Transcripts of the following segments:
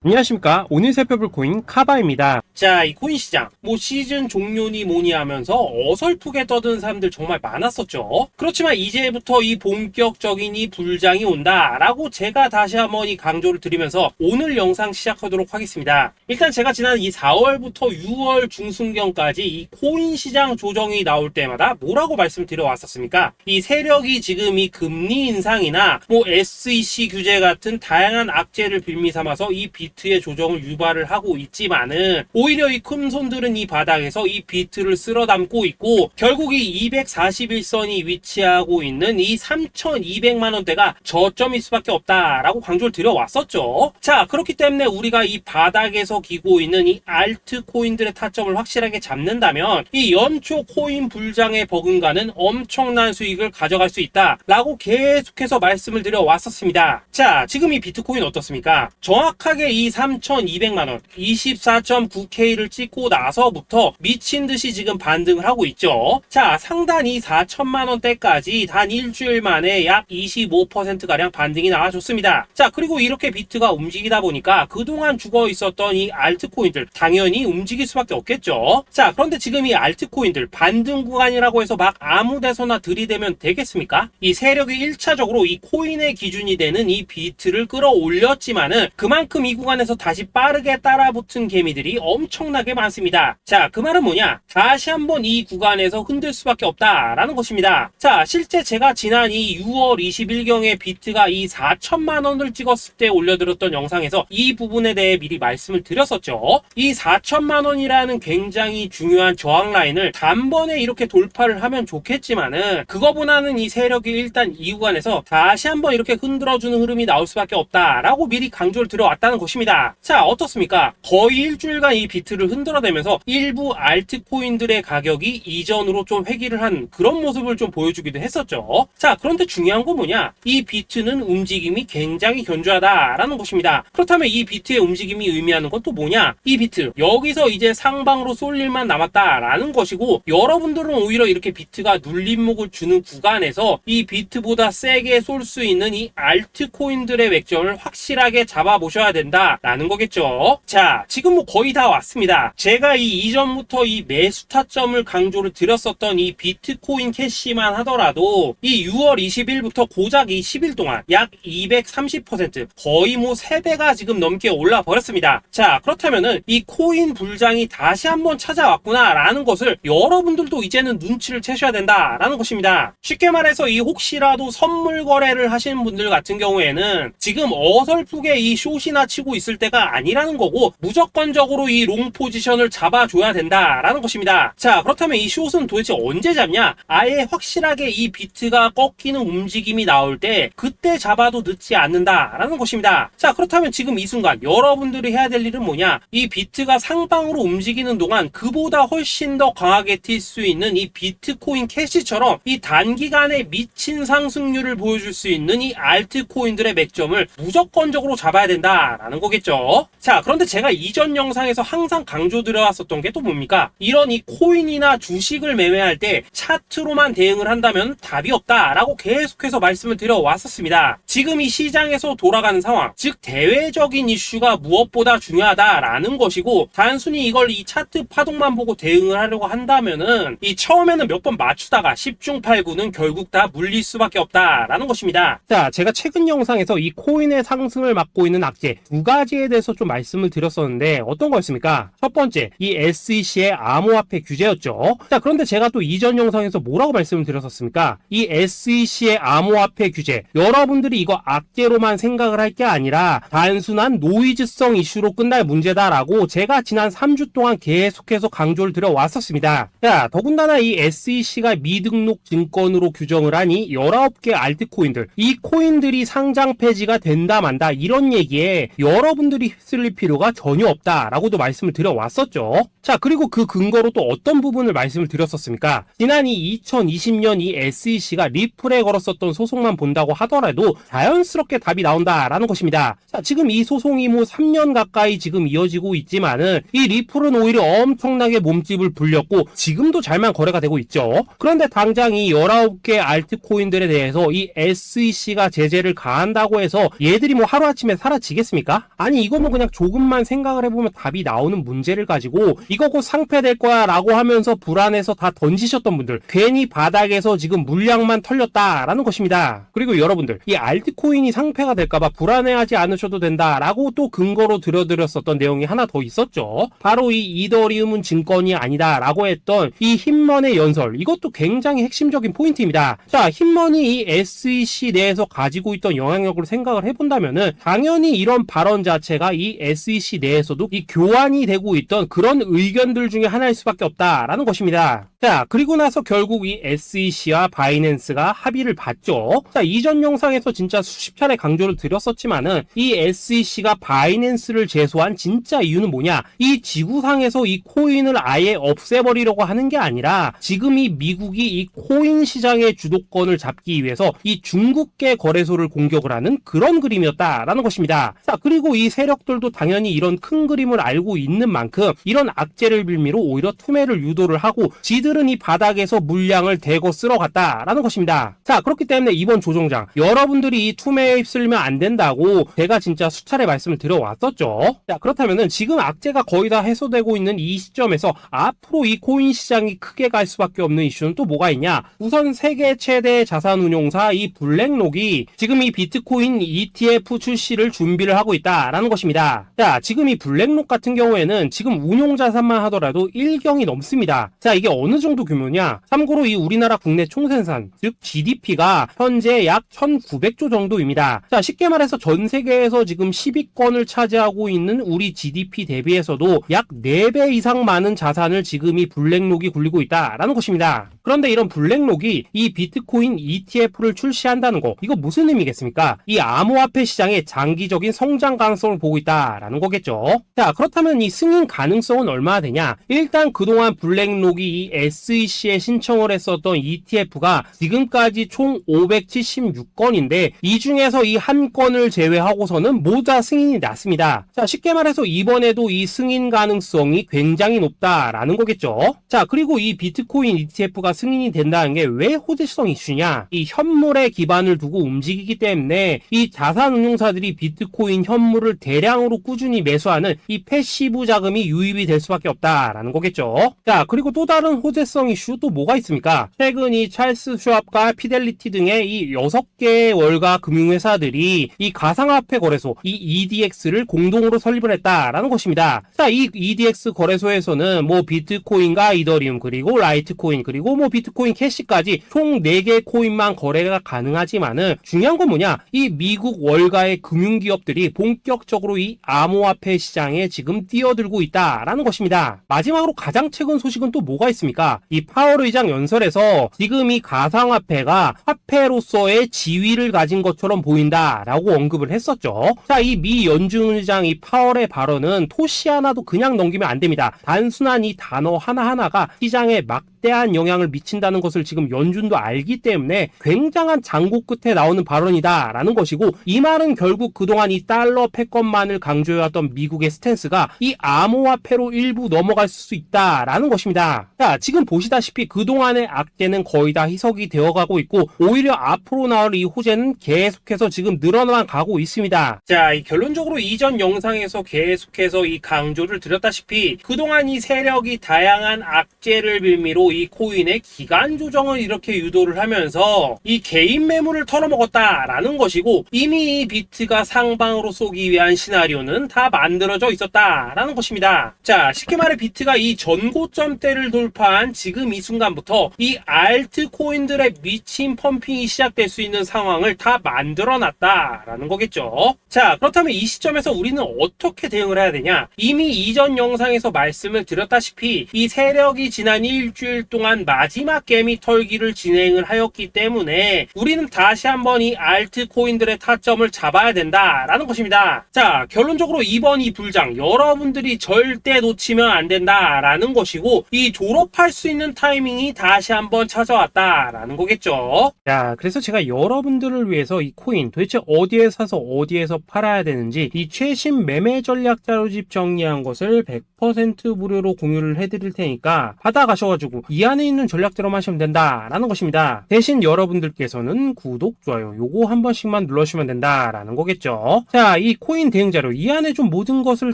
안녕하십니까. 오늘 살펴볼 코인 카바입니다. 자, 이 코인 시장 시즌 종료니 뭐니 하면서 어설프게 떠드는 사람들 정말 많았었죠. 그렇지만 이제부터 이 본격적인 이 불장이 온다라고 제가 다시 한번 이 강조를 드리면서 오늘 영상 시작하도록 하겠습니다. 일단 제가 지난 이 4월부터 6월 중순경까지 이 코인 시장 조정이 나올 때마다 뭐라고 말씀드려 왔었습니까? 이 세력이 지금 이 금리 인상이나 SEC 규제 같은 다양한 악재를 빌미 삼아서 이 비트의 조정을 유발을 하고 있지만은 오히려 이 큰손들은 이 바닥에서 이 비트를 쓸어 담고 있고 결국 이 241선이 위치하고 있는 이 3,200만원대가 저점일 수밖에 없다라고 강조를 드려왔었죠. 자, 그렇기 때문에 우리가 이 바닥에서 기고 있는 이 알트코인들의 타점을 확실하게 잡는다면 이 연초 코인 불장에 버금가는 엄청난 수익을 가져갈 수 있다라고 계속해서 말씀을 드려왔었습니다. 자, 지금 이 비트코인 어떻습니까? 정확하게 이 3,200만원 24.9K를 찍고 나서부터 미친듯이 지금 반등을 하고 있죠. 자, 상단이 4천만원대까지 단 일주일 만에 약 25%가량 반등이 나와줬습니다. 자, 그리고 이렇게 비트가 움직이다 보니까 그동안 죽어 있었던 이 알트코인들 당연히 움직일 수밖에 없겠죠. 자, 그런데 지금 이 알트코인들 반등 구간이라고 해서 막 아무 데서나 들이대면 되겠습니까? 이 세력이 1차적으로 이 코인의 기준이 되는 이 비트를 끌어올렸지만은 그만큼 이 구간에서 다시 빠르게 따라붙은 개미들이 엄청나게 많습니다. 자, 그 말은 뭐냐? 다시 한번 이 구간에서 흔들 수밖에 없다라는 것입니다. 자, 실제 제가 지난 이 6월 20일경에 비트가 이 4천만원을 찍었을 때 올려드렸던 영상에서 이 부분에 대해 미리 말씀을 드렸었죠. 이 4천만원이라는 굉장히 중요한 저항 라인을 단번에 이렇게 돌파를 하면 좋겠지만은 그거보다는 이 세력이 일단 이 구간에서 다시 한번 이렇게 흔들어주는 흐름이 나올 수밖에 없다라고 미리 강조를 드려왔다는 것입니다. 자, 어떻습니까? 거의 일주일간 이 비트를 흔들어대면서 일부 알트코인들의 가격이 이전으로 좀 회귀를 한 그런 모습을 좀 보여주기도 했었죠. 자, 그런데 중요한 건 뭐냐? 이 비트는 움직임이 굉장히 견조하다라는 것입니다. 그렇다면 이 비트의 움직임이 의미하는 건 또 뭐냐? 이 비트 여기서 이제 상방으로 쏠 일만 남았다라는 것이고 여러분들은 오히려 이렇게 비트가 눌림목을 주는 구간에서 이 비트보다 세게 쏠 수 있는 이 알트코인들의 맥점을 확실하게 잡아보셔야 된다라는 거겠죠. 자, 지금 거의 다 왔습니다. 제가 이 이전부터 이 매수 타점을 강조를 드렸었던 이 비트코인 캐시만 하더라도 이 6월 20일부터 고작 이 10일 동안 약 230% 거의 3배가 지금 넘게 올라 버렸습니다. 자, 그렇다면은 이 코인 불장이 다시 한번 찾아왔구나 라는 것을 여러분들도 이제는 눈치를 채셔야 된다라는 것입니다. 쉽게 말해서 이 혹시라도 선물 거래를 하시는 분들 같은 경우에는 지금 어설프게 이 숏이나 치고 있을 때가 아니라는 거고 무조건적으로 이 롱 포지션을 잡아줘야 된다라는 것입니다. 자, 그렇다면 이 숏은 도대체 언제 잡냐? 아예 확실하게 이 비트가 꺾이는 움직임이 나올 때 그때 잡아도 늦지 않는다라는 것입니다. 자, 그렇다면 지금 이 순간 여러분들이 해야 될 일은 뭐냐? 이 비트가 상방으로 움직이는 동안 그보다 훨씬 더 강하게 튈 수 있는 이 비트코인 캐시처럼 이 단기간에 미친 상승률을 보여줄 수 있는 이 알트코인들의 맥점을 무조건적으로 잡아야 된다라는 거겠죠. 자, 그런데 제가 이전 영상에서 항상 강조드려왔었던 게 또 뭡니까? 이런 이 코인이나 주식을 매매할 때 차트로만 대응을 한다면 답이 없다라고 계속해서 말씀을 드려왔었습니다. 지금 이 시장에서 돌아가는 상황, 즉 대외적인 이슈가 무엇보다 중요하다라는 것이고 단순히 이걸 이 차트 파동만 보고 대응을 하려고 한다면은 이 처음에는 몇 번 맞추다가 10중 8구는 결국 다 물릴 수밖에 없다라는 것입니다. 자, 제가 최근 영상에서 이 코인의 상승을 막고 있는 악재 두 가지에 대해서 좀 말씀을 드렸었는데 어떤 거였습니까? 첫 번째, 이 SEC의 암호화폐 규제였죠. 자, 그런데 제가 또 이전 영상에서 뭐라고 말씀을 드렸었습니까? 이 SEC의 암호화폐 규제, 여러분들이 이거 악재로만 생각을 할 게 아니라 단순한 노이즈성 이슈로 끝날 문제다라고 제가 지난 3주 동안 계속해서 강조를 드려왔었습니다. 자, 더군다나 이 SEC가 미등록 증권으로 규정을 하니 19개 알트코인들, 이 코인들이 상장 폐지가 된다 만다 이런 얘기에 여러분들이 휩쓸릴 필요가 전혀 없다라고도 말씀을 드려왔었죠. 자, 그리고 그 근거로 또 어떤 부분을 말씀을 드렸었습니까? 지난 이 2020년 이 SEC가 리플에 걸었었던 소송만 본다고 하더라도 자연스럽게 답이 나온다라는 것입니다. 자, 지금 이 소송이 3년 가까이 지금 이어지고 있지만은 이 리플은 오히려 엄청나게 몸집을 불렸고 지금도 잘만 거래가 되고 있죠. 그런데 당장 이 19개 알트코인들에 대해서 이 SEC가 제재를 가한다고 해서 얘들이 하루아침에 사라지겠습니까? 아니 이거 뭐 그냥 조금만 생각을 해보면 답이 나오는 문제를 가지고 이거 곧 상폐될 거야 라고 하면서 불안해서 다 던지셨던 분들, 괜히 바닥에서 지금 물량만 털렸다라는 것입니다. 그리고 여러분들, 이 알트코인이 상폐가 될까봐 불안해하지 않으셔도 된다라고 또 근거로 들어드렸었던 내용이 하나 더 있었죠. 바로 이 이더리움은 증권이 아니다 라고 했던 이 힙먼의 연설, 이것도 굉장히 핵심적인 포인트입니다. 자, 힙먼이 이 SEC 내에서 가지고 있던 영향력을 생각을 해본다면은 당연히 이런 발언 자체가 이 SEC 내에서도 이 교환이 되고 있던 그런 의견들 중에 하나일 수밖에 없다라는 것입니다. 자, 그리고 나서 결국 이 SEC와 바이낸스가 합의를 봤죠. 자, 이전 영상에서 진짜 수십 차례 강조를 드렸었지만은 이 SEC가 바이낸스를 제소한 진짜 이유는 뭐냐? 이 지구상에서 이 코인을 아예 없애버리려고 하는 게 아니라 지금 이 미국이 이 코인 시장의 주도권을 잡기 위해서 이 중국계 거래소를 공격을 하는 그런 그림이었다라는 것입니다. 자, 그리고 이 세력들도 당연히 이런 큰 그림을 알고 있는 만큼 이런 악재를 빌미로 오히려 투매를 유도를 하고 지들은 이 바닥에서 물량을 대거 쓸어갔다라는 것입니다. 자, 그렇기 때문에 이번 조정장 여러분들이 이 투매에 휩쓸리면 안 된다고 제가 진짜 수차례 말씀을 드려왔었죠. 자, 그렇다면은 지금 악재가 거의 다 해소되고 있는 이 시점에서 앞으로 이 코인 시장이 크게 갈 수밖에 없는 이슈는 또 뭐가 있냐? 우선 세계 최대 자산운용사 이 블랙록이 지금 이 비트코인 ETF 출시를 준비를 하고 있다라는 것입니다. 자, 지금 이 블랙록 같은 경우에는 지금 운용 자산만 하더라도 1경이 넘습니다. 자, 이게 어느 정도 규모냐? 참고로 이 우리나라 국내 총생산, 즉 GDP가 현재 약 1900조 정도입니다. 자, 쉽게 말해서 전 세계에서 지금 10위권을 차지하고 있는 우리 GDP 대비해서도 약 4배 이상 많은 자산을 지금 이 블랙록이 굴리고 있다라는 것입니다. 그런데 이런 블랙록이 이 비트코인 ETF를 출시한다는 거, 이거 무슨 의미겠습니까? 이 암호화폐 시장의 장기적인 성장 가능성을 보고 있다라는 거겠죠. 자, 그렇다면 이 승인 가능성은 얼마나 되냐? 일단 그동안 블랙록이 이 SEC에 신청을 했었던 ETF가 지금까지 총 576건인데 이 중에서 이 한 건을 제외하고서는 모두 다 승인이 났습니다. 자, 쉽게 말해서 이번에도 이 승인 가능성이 굉장히 높다라는 거겠죠. 자, 그리고 이 비트코인 ETF가 승인이 된다는 게 왜 호재성 이슈냐? 이 현물에 기반을 두고 움직이기 때문에 이 자산운용사들이 비트코인 현물을 대량으로 꾸준히 매수하는 이 패시브 자금이 유입이 될 수밖에 없다라는 거겠죠. 자, 그리고 또 다른 호재성 이슈 또 뭐가 있습니까? 최근 이 찰스 슈왑과 피델리티 등의 이 6개의 월가 금융회사들이 이 가상화폐 거래소 이 EDX를 공동으로 설립을 했다라는 것입니다. 자, 이 EDX 거래소에서는 뭐 비트코인과 이더리움 그리고 라이트코인 그리고 뭐 비트코인 캐시까지 총 4개 코인만 거래가 가능하지만은 중요한 건 뭐냐? 이 미국 월가의 금융기업들이 본격적으로 이 암호화폐 시장에 지금 뛰어들고 있다라는 것입니다. 마지막으로 가장 최근 소식은 또 뭐가 있습니까? 이 파월 의장 연설에서 지금 이 가상화폐가 화폐로서의 지위를 가진 것처럼 보인다라고 언급을 했었죠. 자, 이 미 연준 의장 이 파월의 발언은 토시 하나도 그냥 넘기면 안 됩니다. 단순한 이 단어 하나하나가 시장에 막대한 영향을 미친다는 것을 지금 연준도 알기 때문에 굉장한 장고 끝에 나오는 발언이다라는 것이고, 이 말은 결국 그동안 이 달러 패권만을 강조해왔던 미국의 스탠스가 이 암호화폐로 일부 넘어갈 수 있다라는 것입니다. 자, 지금 보시다시피 그동안의 악재는 거의 다 희석이 되어가고 있고 오히려 앞으로 나올 이 호재는 계속해서 지금 늘어나만 가고 있습니다. 자, 이 결론적으로 이전 영상에서 계속해서 이 강조를 드렸다시피 그동안 이 세력이 다양한 악재를 빌미로 이 코인의 기간 조정을 이렇게 유도를 하면서 이 개인 매물을 털어먹었다라는 것이고, 이미 이 비트가 상방으로 쏘기 위한 시나리오는 다 만들어져 있었다라는 것입니다. 자, 쉽게 말해 비트가 이 전고점대를 돌파한 지금 이 순간부터 이 알트코인들의 미친 펌핑이 시작될 수 있는 상황을 다 만들어 놨다라는 거겠죠. 자, 그렇다면 이 시점에서 우리는 어떻게 대응을 해야 되냐? 이미 이전 영상에서 말씀을 드렸다시피 이 세력이 지난 일주일 동안 마지막 개미 털기를 진행을 하였기 때문에 우리는 다시 한번 이 알트코인들의 타점을 잡아야 된다라는 것입니다. 자, 결론적으로 이번 이 불장 여러분들이 절대 놓치면 안 된다라는 것이고, 이 졸업할 살 수 있는 타이밍이 다시 한번 찾아왔다라는 거겠죠. 자, 그래서 제가 여러분들을 위해서 이 코인 도대체 어디에 사서 어디에서 팔아야 되는지 이 최신 매매 전략 자료집 정리한 것을 100% 무료로 공유를 해드릴 테니까 받아가셔가지고 이 안에 있는 전략대로만 하시면 된다라는 것입니다. 대신 여러분들께서는 구독, 좋아요 요거 한 번씩만 눌러주시면 된다라는 거겠죠. 자, 이 코인 대응 자료 이 안에 좀 모든 것을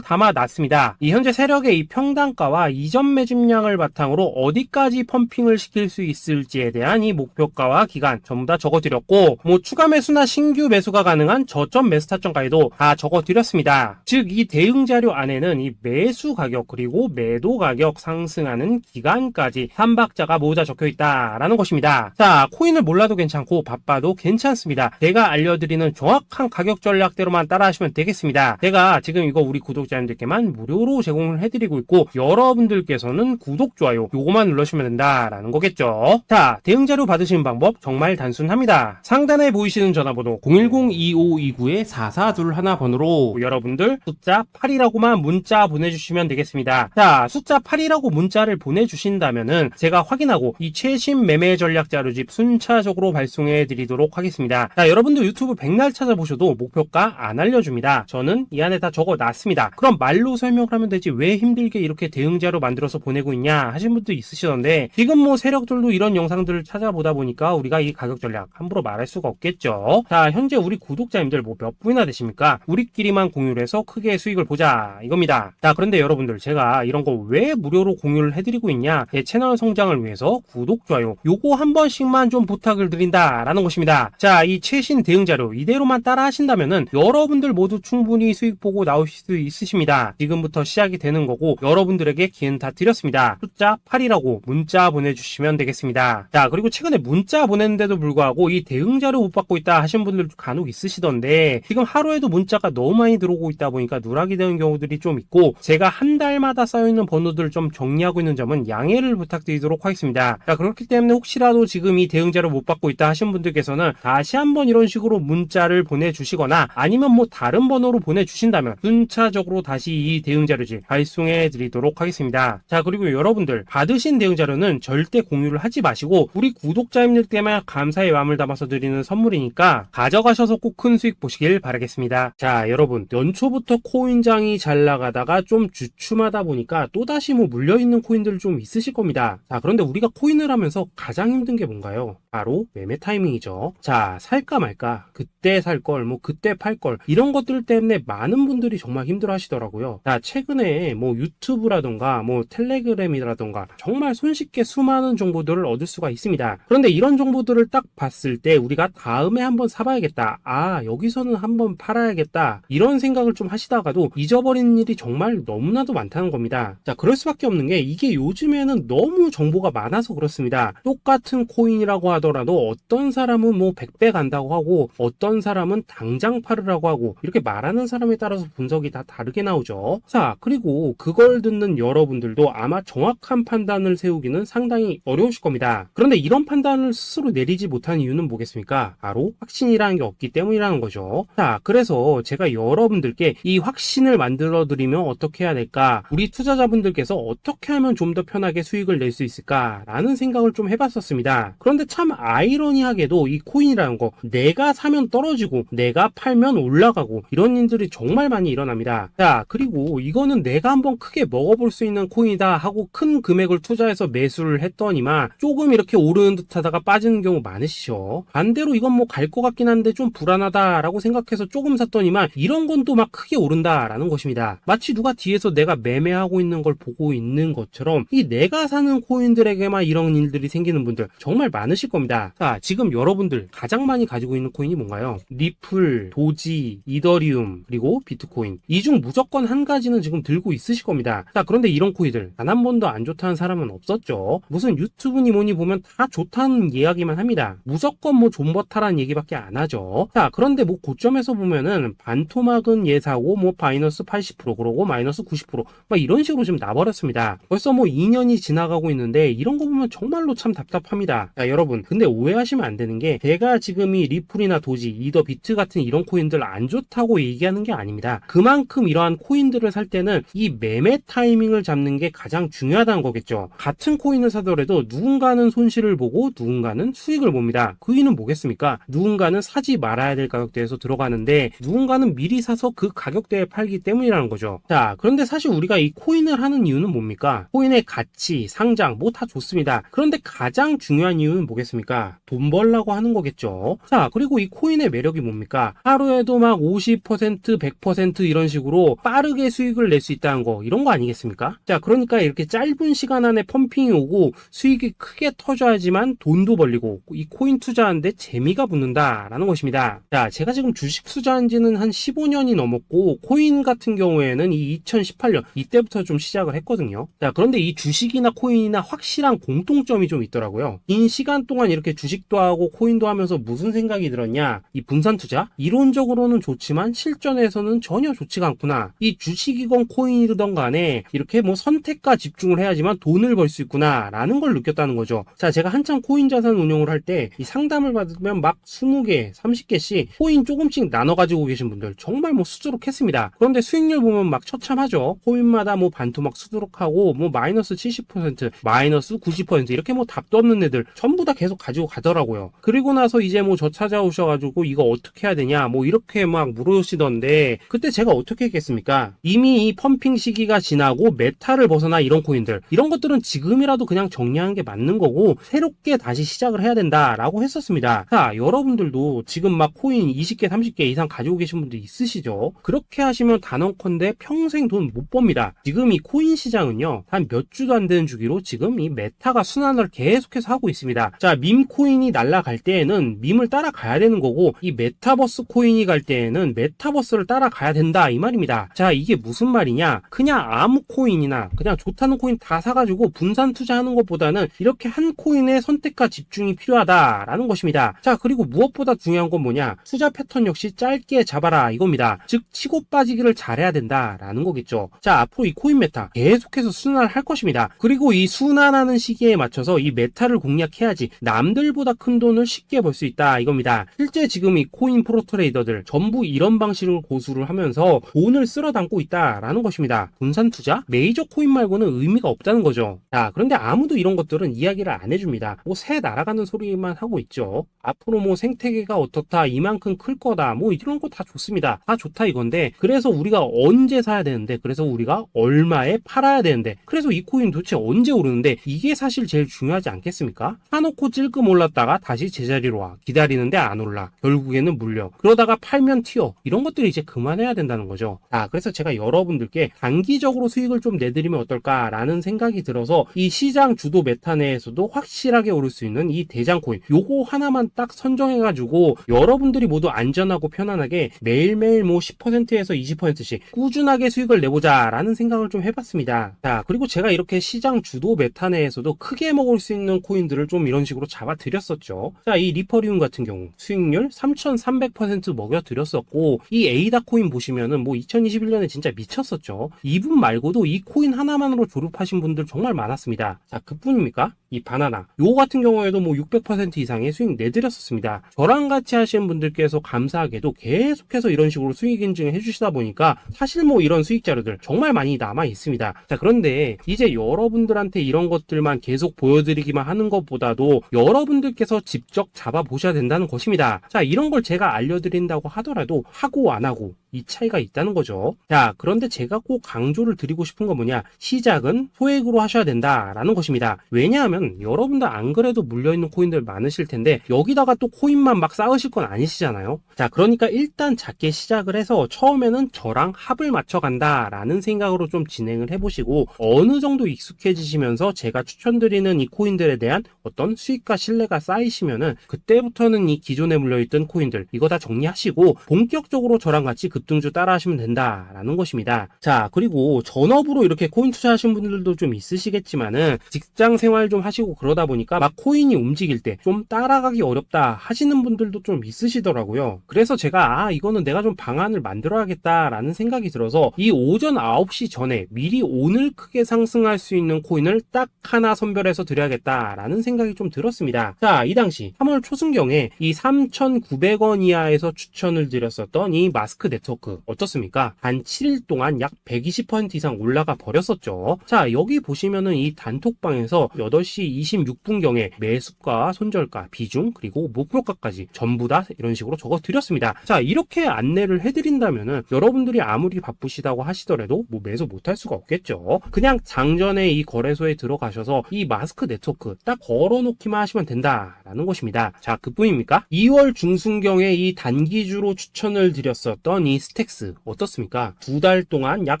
담아놨습니다. 이 현재 세력의 이 평단가와 이전 매집량을 바탕으로 어디까지 펌핑을 시킬 수 있을지에 대한 이 목표가와 기간 전부 다 적어드렸고, 뭐 추가 매수나 신규 매수가 가능한 저점 매수 타점까지도 다 적어드렸습니다. 즉 이 대응 자료 안에는 이 매수 가격 그리고 매도 가격 상승하는 기간까지 3박자가 모두 다 적혀있다라는 것입니다. 자, 코인을 몰라도 괜찮고 바빠도 괜찮습니다. 제가 알려드리는 정확한 가격 전략대로만 따라하시면 되겠습니다. 제가 지금 이거 우리 구독자님들께만 무료로 제공을 해드리고 있고, 여러분들께서는 구독, 좋아요 요거만 눌러주시면 된다라는 거겠죠. 자, 대응 자료 받으시는 방법 정말 단순합니다. 상단에 보이시는 전화번호 010-2529-4421 번호로 여러분들 숫자 8이라고만 문자 보내주시면 되겠습니다. 자, 숫자 8이라고 문자를 보내주신다면은 제가 확인하고 이 최신 매매 전략 자료집 순차적으로 발송해 드리도록 하겠습니다. 자, 여러분들 유튜브 백날 찾아보셔도 목표가 안 알려줍니다. 저는 이 안에 다 적어놨습니다. 그럼 말로 설명을 하면 되지 왜 힘들게 이렇게 대응 자료 만들어서 보내고 있냐 하신 분도 있으시던데, 지금 뭐 세력들도 이런 영상들을 찾아보다 보니까 우리가 이 가격 전략 함부로 말할 수가 없겠죠. 자, 현재 우리 구독자님들 뭐 몇 분이나 되십니까? 우리끼리만 공유를 해서 크게 수익을 보자 이겁니다. 자, 그런데 여러분들 제가 이런 거 왜 무료로 공유를 해드리고 있냐? 제 채널 성장을 위해서 구독, 좋아요 요거 한 번씩만 좀 부탁을 드린다라는 것입니다. 자, 이 최신 대응 자료 이대로만 따라 하신다면은 여러분들 모두 충분히 수익 보고 나오실 수 있으십니다. 지금부터 시작이 되는 거고 여러분들에게 기회는 다 드렸습니다. 숫자 8이라고 문자 보내주시면 되겠습니다. 자, 그리고 최근에 문자 보냈는데도 불구하고 이 대응 자료 못 받고 있다 하신 분들 간혹 있으시던데, 지금 하루에도 문자가 너무 많이 들어오고 있다 보니까 누락이 되는 경우들이 좀 있고, 제가 한 달마다 쌓여있는 번호들을 좀 정리하고 있는 점은 양해를 부탁드리도록 하겠습니다. 자, 그렇기 때문에 혹시라도 지금 이 대응 자료 못 받고 있다 하신 분들께서는 다시 한번 이런 식으로 문자를 보내주시거나 아니면 뭐 다른 번호로 보내주신다면 순차적으로 다시 이 대응 자료지 발송해 드리도록 하겠습니다. 자, 그리고 여러분들 받으신 대응 자료는 절대 공유를 하지 마시고 우리 구독자님들께만 감사의 마음을 담아서 드리는 선물이니까 가져가셔서 꼭 큰 수익 보시길 바라겠습니다. 자, 여러분 연초부터 코인장이 잘 나가다가 좀 주춤하다 보니까 또다시 뭐 물려있는 코인들 좀 있으실 겁니다. 자, 그런데 우리가 코인을 하면서 가장 힘든 게 뭔가요? 바로 매매 타이밍이죠. 자, 살까 말까, 그때 살 걸, 뭐 그때 팔 걸, 이런 것들 때문에 많은 분들이 정말 힘들어 하시더라고요. 자, 최근에 뭐 유튜브라던가 뭐 텔레그램이라던가 정말 손쉽게 수많은 정보들을 얻을 수가 있습니다. 그런데 이런 정보들을 딱 봤을 때 우리가 다음에 한번 사봐야겠다, 아 여기서는 한번 팔아야겠다, 이런 생각을 좀 하시다가도 잊어버리는 일이 정말 너무나도 많다는 겁니다. 자, 그럴 수밖에 없는 게 이게 요즘에는 너무 정보가 많아서 그렇습니다. 똑같은 코인이라고 하더라도 어떤 사람은 뭐 100배 간다고 하고 어떤 사람은 당장 팔으라고 하고, 이렇게 말하는 사람에 따라서 분석이 다 다르게 나오죠. 자, 그리고 그걸 듣는 여러분들도 아마 정확한 판단을 세우기는 상당히 어려우실 겁니다. 그런데 이런 판단을 스스로 내리지 못한 이유는 뭐겠습니까? 바로 확신이라는 게 없기 때문이라는 거죠. 자, 그래서 제가 여러분들께 이 확신을 만들어 드리면 어떻게 해야 될까, 우리 투자자분들께서 어떻게 하면 좀 더 편하게 수익을 낼 수 있을까 라는 생각을 좀 해봤었습니다. 그런데 참 아이러니하게도 이 코인이라는 거 내가 사면 떨어지고 내가 팔면 올라가고 이런 일들이 정말 많이 일어납니다. 자, 그리고 이거는 내가 한번 크게 먹어볼 수 있는 코인이다 하고 큰 금액을 투자해서 매수를 했더니만 조금 이렇게 오르는 듯 하다가 빠지는 경우 많으시죠. 반대로 이건 뭐 갈 것 같긴 한데 좀 불안하다 라고 생각해서 조금 샀더니만 이런 건 또 막 크게 오른다 라는 것입니다. 마치 누가 뒤에서 내가 매매하고 있는 걸 보고 있는 것처럼 이 내가 사는 코인들에게만 이런 일들이 생기는 분들 정말 많으실 겁니다. 자, 지금 여러분들 가장 많이 가지고 있는 코인이 뭔가요? 리플, 도지, 이더리움, 그리고 비트코인. 이 중 무조건 한 가지는 지금 들고 있으실 겁니다. 자, 그런데 이런 코인들 단 한 번도 안 좋다는 사람은 없었죠. 무슨 유튜브니 뭐니 보면 다 좋다는 이야기만 합니다. 무조건 뭐 존버타라는 얘기밖에 안 하죠. 자, 그런데 뭐 고점에서 보면은 반토막은 예사고 뭐 마이너스 80% 그러고 마이너스 90% 막 이런 식으로 지금 나버렸습니다. 벌써 뭐 2년이 지나가고 있는데 이런 거 보면 정말로 참 답답합니다. 자, 여러분 근데 오해하시면 안 되는 게 제가 지금 이 리플이나 도지, 이더 비트 같은 이런 코인들 안 좋다고 얘기하는 게 아닙니다. 그만큼 이러한 코인들을 살 때는 이 매매 타이밍을 잡는 게 가장 중요하다는 거겠죠. 같은 코인을 사더라도 누군가는 손실을 보고 누군가는 수익을 봅니다. 그 이유는 뭐겠습니까? 누군가는 사지 말아야 될 가격대에서 들어가는데 누군가는 미리 사서 그 가격대에 팔기 때문이라는 거죠. 자, 그런데 사실 우리가 이 코인을 하는 이유는 뭡니까? 코인의 가치, 상장 뭐 다 좋습니다. 그런데 가장 중요한 이유는 뭐겠습니까? 돈 벌라고 하는 거겠죠. 자, 그리고 이 코인의 매력이 뭡니까? 하루에도 막 50%, 100% 이런 식으로 빠르게 수익을 낼 수 있다는 거, 이런 거 아니겠습니까? 자, 그러니까 이렇게 짧은 시간 안에 펌핑이 오고 수익이 크게 터져야지만 돈도 벌리고 이 코인 투자하는데 재미가 붙는다라는 것입니다. 자, 제가 지금 주식 투자한 지는 한 15년이 넘었고 코인 같은 경우에는 이 2018년 이때부터 좀 시작을 했거든요. 자, 그런데 이 주식이나 코인이나 확실한 공통점이 좀 있더라고요. 긴 시간 동안 이렇게 주식도 하고 코인도 하면서 무슨 생각이 들었냐? 이 분산 투자? 이론적으로는 좋지만 실전에서는 전혀 좋지가 않구나. 이 주식이건 코인이든 간에 이렇게 뭐 선택과 집중을 해야지만 돈을 벌 수 있구나 라는 걸 느꼈다는 거죠. 자, 제가 한참 코인 자산 운용을 할 때 이 상담을 받으면 막 20개, 30개씩 코인 조금씩 나눠 가지고 계신 분들 정말 뭐 수두룩했습니다. 그런데 수익률 보면 막 처참하죠. 코인마다 뭐 반토막 수두룩하고 뭐 마이너스 70%, 마이너스 90% 이렇게 뭐 답도 없는 애들 전부 다 계속 가지고 가더라고요. 그리고 나서 이제 뭐 저 찾아오셔가지고 이거 어떻게 해야 되냐 뭐 이렇게 막 물으시던데 그때 제가 어떻게 했겠습니까? 이미 이 펌핑 시기가 지나고 메타를 벗어나 이런 코인들 이런 것들은 지금이라도 그냥 정리하는 게 맞는 거고 새롭게 다시 시작을 해야 된다라고 했었습니다. 자, 여러분들도 지금 막 코인 20개, 30개 이상 가지고 계신 분들 있으시죠? 그렇게 하시면 단언컨대 평생 돈 못 법니다. 지금 이 코인 시장은요 한 몇 주도 안 되는 주기로 지금 이 메타가 순환을 계속해서 하고 있습니다. 자, 밈 코인이 날아갈 때에는 밈을 따라가야 되는 거고 이 메타버스 코인이 갈 때에는 메타버스를 따라가야 된다 이 말입니다. 자, 이게 무슨 말이냐? 그냥 아무 코인이나 그냥 좋다는 코인 다 사가지고 분산 투자하는 것보다는 이렇게 한 코인에 선택과 집중이 필요하다라는 것입니다. 자, 그리고 무엇보다 중요한 건 뭐냐? 투자 패턴 역시 짧게 잡아라 이겁니다. 즉 치고 빠지기를 잘해야 된다라는 거겠죠. 자, 앞으로 이 코인 메타 계속해서 순환을 할 것입니다. 그리고 이 순환하는 시기에 맞춰서 이 메타를 공략해야지 남들보다 큰 돈을 쉽게 벌 수 있다 이겁니다. 실제 지금 이 코인 프로 트레이더들 전부 이런 방식을 고수를 하면서 돈을 쓸어 담고 있다라는 것입니다. 분산 투자? 메이저 코인 말고는 의미가 없다는 거죠. 자, 그런데 아무도 이런 것들은 이야기를 안 해줍니다. 뭐 새 날아가는 소리만 하고 있죠. 앞으로 뭐 생태계가 어떻다, 이만큼 클 거다, 뭐 이런 거 다 좋습니다. 다 좋다 이건데 그래서 우리가 언제 사야 되는데 그래서 우리가 얼마에 팔아야 되는데 그래서 이 코인 도대체 언제 오르는데 이게 사실 제일 중요하지 않겠습니까? 사놓고 찔끔 올랐다가 다시 제자리로 와 기다리는데 안 올라 결국에는 물려 그러다가 팔면 튀어 이런 것들이 이제 그만해야 된다는 거죠. 자, 그래서 제가 여러분들께 단기적으로 수익을 좀 내드리면 어떨까라는 생각이 들어서 이 시장 주도 메타 내에서도 확실하게 오를 수 있는 이 대장 코인 요거 하나만 딱 선정해가지고 여러분들이 모두 안전하고 편안하게 매일매일 뭐 10%에서 20%씩 꾸준하게 수익을 내보자 라는 생각을 좀 해봤습니다. 자, 그리고 제가 이렇게 시장 주도 메타 내에서도 크게 먹을 수 있는 코인들을 좀 이런 식으로 잡아드렸었죠. 자, 이 리퍼리움 같은 경우 수익률 3300% 먹여드렸었고 이 에이다 코인 보시면은 뭐 2021년에 진짜 미쳤었죠. 이분 말고도 이 코인 하나만으로 졸업하신 분들 정말 많았습니다. 자, 그뿐입니까? 이 바나나 요거 같은 경우에도 뭐 600% 이상의 수익 내드렸었습니다. 저랑 같이 하시는 분들께서 감사하게도 계속해서 이런 식으로 수익 인증을 해주시다 보니까 사실 뭐 이런 수익 자료들 정말 많이 남아 있습니다. 자, 그런데 이제 여러분들한테 이런 것들만 계속 보여드리기만 하는 것보다도 여러분들께서 직접 잡아보셔야 된다는 것입니다. 자, 이런 걸 제가 알려드린다고 하더라도 하고 안 하고 이 차이가 있다는 거죠. 자, 그런데 제가 꼭 강조를 드리고 싶은 건 뭐냐? 시작은 소액으로 하셔야 된다라는 것입니다. 왜냐하면 여러분들 안 그래도 물려있는 코인들 많으실 텐데 여기다가 또 코인만 막 쌓으실 건 아니시잖아요. 자, 그러니까 일단 작게 시작을 해서 처음에는 저랑 합을 맞춰간다라는 생각으로 좀 진행을 해보시고 어느 정도 익숙해지시면서 제가 추천드리는 이 코인들에 대한 어떤 수익과 신뢰가 쌓이시면은 그때부터는 이 기존에 물려있던 코인들 이거 다 정리하시고 본격적으로 저랑 같이 그 급등주 따라 하시면 된다라는 것입니다. 자, 그리고 전업으로 이렇게 코인 투자하시는 분들도 좀 있으시겠지만은 직장 생활 좀 하시고 그러다 보니까 막 코인이 움직일 때 좀 따라가기 어렵다 하시는 분들도 좀 있으시더라고요. 그래서 제가 이거는 내가 좀 방안을 만들어야겠다라는 생각이 들어서 이 오전 9시 전에 미리 오늘 크게 상승할 수 있는 코인을 딱 하나 선별해서 드려야겠다라는 생각이 좀 들었습니다. 자, 이 당시 3월 초순경에 이 3,900원 이하에서 추천을 드렸었던 이 마스크 네트워크 어떻습니까? 한 7일 동안 약 120% 이상 올라가 버렸었죠. 자, 여기 보시면은 이 단톡방에서 8시 26분경에 매수가, 손절가, 비중, 그리고 목표가까지 전부 다 이런 식으로 적어 드렸습니다. 자, 이렇게 안내를 해드린다면은 여러분들이 아무리 바쁘시다고 하시더라도 뭐 매수 못할 수가 없겠죠. 그냥 장전에 이 거래소에 들어가셔서 이 마스크 네트워크 딱 걸어놓기만 하시면 된다라는 것입니다. 자, 그뿐입니까? 2월 중순경에 이 단기주로 추천을 드렸었던 이 스택스 어떻습니까? 2달 동안 약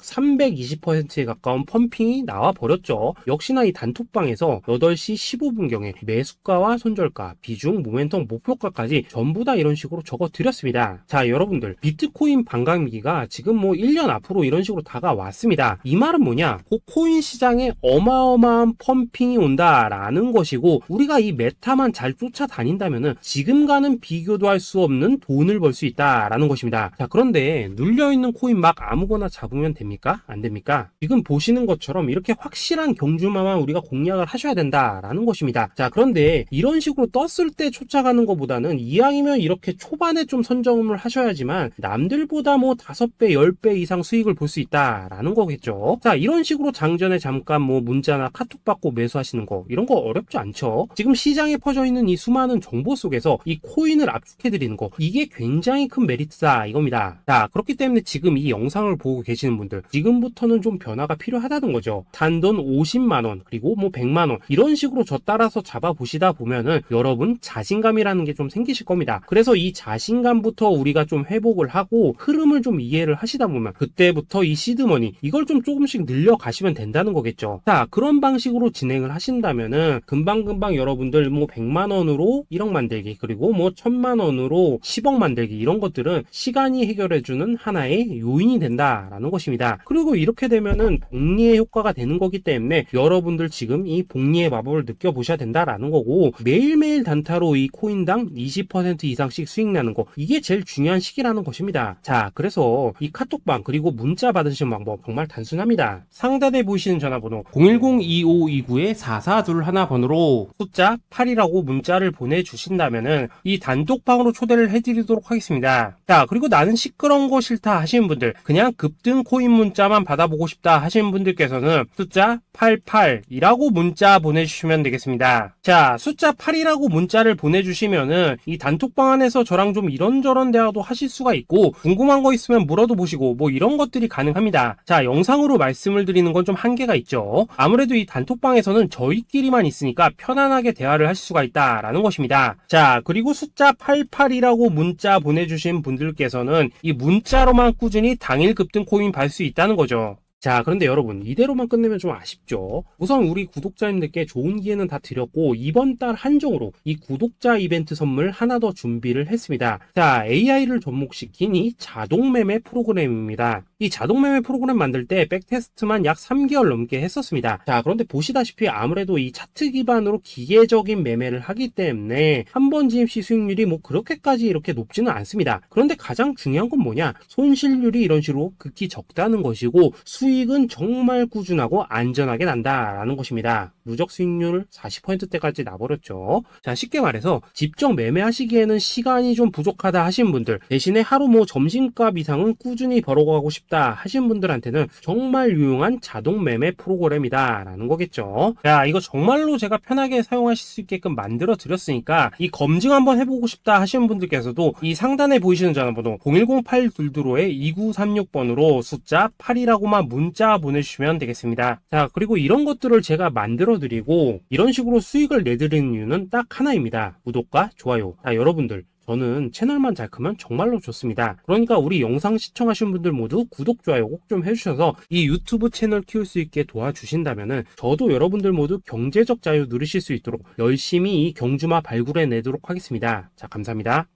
320%에 가까운 펌핑이 나와 버렸죠. 역시나 이 단톡방에서 8시 15분경에 매수가와 손절가, 비중, 모멘텀, 목표가까지 전부 다 이런 식으로 적어 드렸습니다. 자, 여러분들 비트코인 반감기가 지금 뭐 1년 앞으로 이런 식으로 다가왔습니다. 이 말은 뭐냐? 그 코인 시장에 어마어마한 펌핑이 온다라는 것이고 우리가 이 메타만 잘 쫓아다닌다면은 지금과는 비교도 할 수 없는 돈을 벌 수 있다라는 것입니다. 자, 그런데 눌려있는 코인 막 아무거나 잡으면 됩니까? 안 됩니까? 지금 보시는 것처럼 이렇게 확실한 경주마만 우리가 공략을 하셔야 된다라는 것입니다. 자, 그런데 이런 식으로 떴을 때 쫓아가는 것보다는 이왕이면 이렇게 초반에 좀 선점을 하셔야지만 남들보다 뭐 5배, 10배 이상 수익을 볼 수 있다라는 거겠죠. 자, 이런 식으로 장전에 잠깐 뭐 문자나 카톡 받고 매수하시는 거 이런 거 어렵지 않죠. 지금 시장에 퍼져 있는 이 수많은 정보 속에서 이 코인을 압축해드리는 거 이게 굉장히 큰 메리트다 이겁니다. 자, 그렇기 때문에 지금 이 영상을 보고 계시는 분들 지금부터는 좀 변화가 필요하다는 거죠. 단돈 50만원 그리고 뭐 100만원 이런 식으로 저 따라서 잡아보시다 보면은 여러분 자신감이라는 게 좀 생기실 겁니다. 그래서 이 자신감부터 우리가 좀 회복을 하고 흐름을 좀 이해를 하시다 보면 그때부터 이 시드머니 이걸 좀 조금씩 늘려가시면 된다는 거겠죠. 자, 그런 방식으로 진행을 하신다면은 금방금방 여러분들 뭐 100만원으로 1억 만들기 그리고 뭐 1000만원으로 10억 만들기 이런 것들은 시간이 해결해주는 하나의 요인이 된다라는 것입니다. 그리고 이렇게 되면은 복리의 효과가 되는 거기 때문에 여러분들 지금 이 복리의 마법을 느껴보셔야 된다라는 거고 매일매일 단타로 이 코인당 20% 이상씩 수익 나는 거 이게 제일 중요한 시기라는 것입니다. 자, 그래서 이 카톡방 그리고 문자 받으시는 방법 정말 단순합니다. 상단에 보이시는 전화번호 010-2529-4421 번호로 숫자 8이라고 문자를 보내주신다면은 이 단톡방으로 초대를 해드리도록 하겠습니다. 자, 그리고 나는 시끄러운 거 싫다 하시는 분들 그냥 급등 코인 문자만 받아보고 싶다 하시는 분들께서는 숫자 88이라고 문자 보내주시면 되겠습니다. 자, 숫자 8이라고 문자를 보내주시면은 이 단톡방 안에서 저랑 좀 이런저런 대화도 하실 수가 있고 궁금한 거 있으면 물어도 보시고 뭐 이런 것들이 가능합니다. 자, 영상으로 말씀을 드리는 건 좀 한계가 있죠. 아무래도 이 단톡방에서는 저희끼리만 있으니까 편안하게 대화를 하실 수가 있다라는 것입니다. 자, 그리고 숫자 88이라고 문자 보내주신 분들께서는 이 문자로만 꾸준히 당일 급등 코인 받을 수 있다는 거죠. 자, 그런데 여러분 이대로만 끝내면 좀 아쉽죠. 우선 우리 구독자님들께 좋은 기회는 다 드렸고 이번 달 한정으로 이 구독자 이벤트 선물 하나 더 준비를 했습니다. 자, AI를 접목시킨 이 자동매매 프로그램입니다. 이 자동매매 프로그램 만들 때 백테스트만 약 3개월 넘게 했었습니다. 자, 그런데 보시다시피 아무래도 이 차트 기반으로 기계적인 매매를 하기 때문에 한 번 진입 시 수익률이 뭐 그렇게까지 이렇게 높지는 않습니다. 그런데 가장 중요한 건 뭐냐? 손실률이 이런 식으로 극히 적다는 것이고 수익은 정말 꾸준하고 안전하게 난다라는 것입니다. 누적 수익률 40%대까지 나버렸죠. 자, 쉽게 말해서 직접 매매하시기에는 시간이 좀 부족하다 하신 분들 대신에 하루 뭐 점심값 이상은 꾸준히 벌어가고 싶다 하신 분들한테는 정말 유용한 자동 매매 프로그램이다 라는 거겠죠. 자, 이거 정말로 제가 편하게 사용하실 수 있게끔 만들어 드렸으니까 이 검증 한번 해보고 싶다 하시는 분들께서도 이 상단에 보이시는 전화번호 010-822-2936번으로 숫자 8이라고만 문자 보내주시면 되겠습니다. 자, 그리고 이런 것들을 제가 만들어 드리고 이런 식으로 수익을 내드리는 이유는 딱 하나입니다. 구독과 좋아요. 자, 여러분들 저는 채널만 잘 크면 정말로 좋습니다. 그러니까 우리 영상 시청하신 분들 모두 구독, 좋아요 꼭 좀 해주셔서 이 유튜브 채널 키울 수 있게 도와주신다면은 저도 여러분들 모두 경제적 자유 누리실 수 있도록 열심히 이 경주마 발굴해 내도록 하겠습니다. 자, 감사합니다.